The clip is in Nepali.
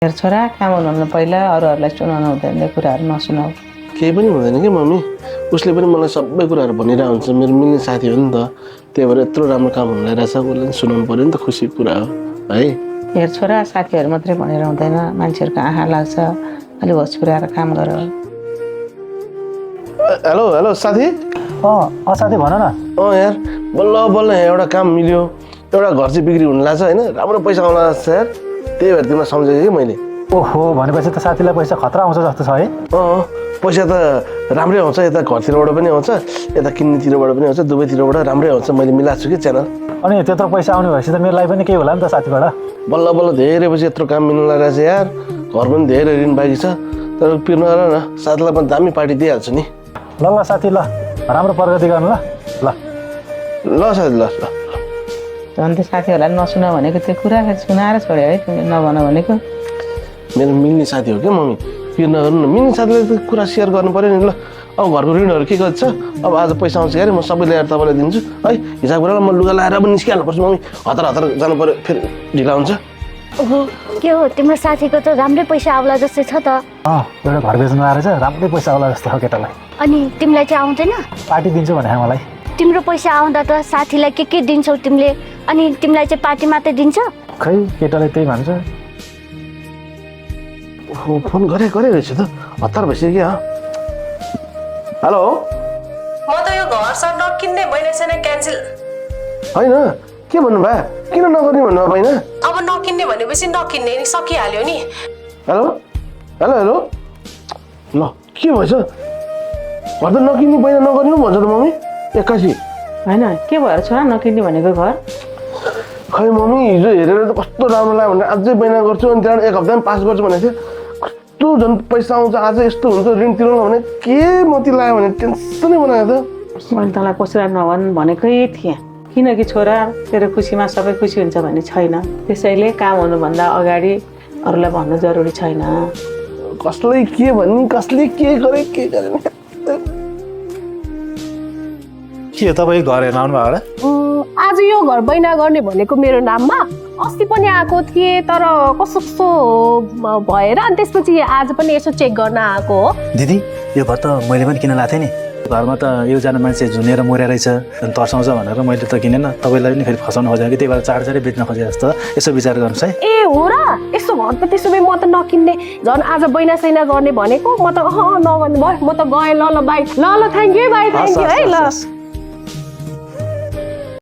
हेर छोरा काम हुनुहुन्न पहिला अरूहरूलाई सुनाउनु हुँदैन कुराहरू नसुनाऊ। केही पनि हुँदैन कि मम्मी, उसले पनि मलाई सबै कुराहरू भनिरहेको हुन्छ। मेरो मिल्ने साथी हो नि त, त्यही भएर यत्रो राम्रो काम हुन रहेछ, उसले पनि सुनाउनु पऱ्यो नि त, खुसीको कुरा हो है। हेर छोरा साथीहरू मात्रै भनेर हुँदैन, मान्छेहरूको आँखा लाग्छ, अलि होस पुऱ्याएर काम गर। हेलो हेलो साथी। साथी भन न। यार बल्ल बल्ल यहाँ एउटा काम मिल्यो, एउटा घर चाहिँ बिक्री हुन लाग्छ होइन, राम्रो पैसा आउन लाग्छ यार, त्यही भएर तिमीलाई सम्झेको कि मैले। ओहो, भनेपछि त साथीलाई पैसा खतरा आउँछ जस्तो छ है। पैसा त राम्रै आउँछ, यता घरतिरबाट पनि आउँछ, यता किन्नेतिरबाट पनि आउँछ, दुवैतिरबाट राम्रै आउँछ। मैले मिलाएको छु कि च्यानल। अनि त्यत्रो पैसा आउने भएपछि त मेरो लागि पनि केही होला नि त साथीबाट। बल्ल बल्ल धेरै पछि यत्रो काम मिल्नु लागेको छ यार, घर पनि धेरै ऋण बाँकी छ। तर पिर्नु गर न, साथीलाई पनि दामी पार्टी दिइहाल्छु नि। ल ल साथी, ल राम्रो प्रगति गर्नु ल। ल ल साथी, ल ल। अन्त साथीहरूलाई नसुना भनेको त्यो कुरा सुनाएर छोड्यो है, तिमीले नभन भनेको। मेरो मिल्ने साथी हो क्या मम्मी, पिर नगर्नु न। मिल्ने साथीलाई त कुरा सेयर गर्नु पऱ्यो नि। ल अब घरको ऋणहरू के गर्छ, अब आज पैसा आउँछ अरे म सबै ल्याएर तपाईँलाई दिन्छु है। हिसाब गरेर म लुगा लाएर पनि निस्किहाल्नुपर्छ मम्मी, हतार हतार जानु पऱ्यो, फेरि ढिला हुन्छ। ओहो, के हो तिम्रो साथीको त राम्रै पैसा आउला जस्तै छ त। एउटा घर बेच्नु आएर चाहिँ राम्रै पैसा आउला जस्तो हो केटालाई। अनि तिमीलाई चाहिँ आउँदैन? पार्टी दिन्छु भने मलाई। तिम्रो पैसा आउँदा त साथीलाई के दिन्छौ तिमीले, अनि तिमीलाई चाहिँ पार्टी मात्रै दिन्छ? खै केटाले त्यही भन्छ। फोन गरे रहेछ त, हतार भइसक्यो क्या। हेलो, म त यो घर सर नकिन्ने बहिनी छैन, क्यान्सल। होइन के भन्नुभयो, किन नगर्ने भन्नुभयो बहिनी? अब नकिन्ने भनेपछि नकिन्ने नि, सकिहाल्यो नि। हेलो हेलो हेलो, ल के भएछ? घर त नकिन्ने बहिनी नगर्ने पो भन्छ त मम्मी एक्कासी। होइन के भएर छोरा नकिन्ने भनेको घर? खै मम्मी, हिजो हेरेर त कस्तो राम्रो लाग्यो भनेर अझै बहिना गर्छु, अनि त्यहाँबाट एक हप्तामा पास गर्छु भनेको थियो। कस्तो झन् पैसा आउँछ, आज यस्तो हुन्छ, ऋण तिर्नु भने के मती लाग्यो भने टेन्सनै बनाएको त। मैले तँलाई कसैलाई नभन् भनेकै थिएँ, किनकि छोरा तेरो खुसीमा सबै खुसी हुन्छ भन्ने छैन। त्यसैले काम हुनुभन्दा अगाडि अरूलाई भन्नु जरुरी छैन। कसलाई के भन्ने, कसले के गरे के गरेन। के हो तपाईँ घर हेर्न आउनु भयो? आज यो घर बैना गर्ने भनेको मेरो नाममा अस्ति पनि आएको थिएँ, तर कस्तो भएर अनि त्यसपछि आज पनि यसो चेक गर्न आएको हो। दिदी, यो घर त मैले पनि किन लाएको थिएँ नि। घरमा त एकजना मान्छे झुनेर मर्या रहेछ, अनि तर्साउँछ भनेर मैले त किनेन। तपाईँलाई पनि फेरि फसाउनु खोजेको कि, त्यही भएर चाँडै बेच्न खोजे जस्तो यसो विचार गर्नुहोस् है। ए हो र, यस्तो घर त त्यसो भए म त नकिन्ने, झन् आज बैना सैना गर्ने भनेको म त नगर्ने भयो। म त गएँ, ल ल बाई, ल ल thank you by, thank you है, ल।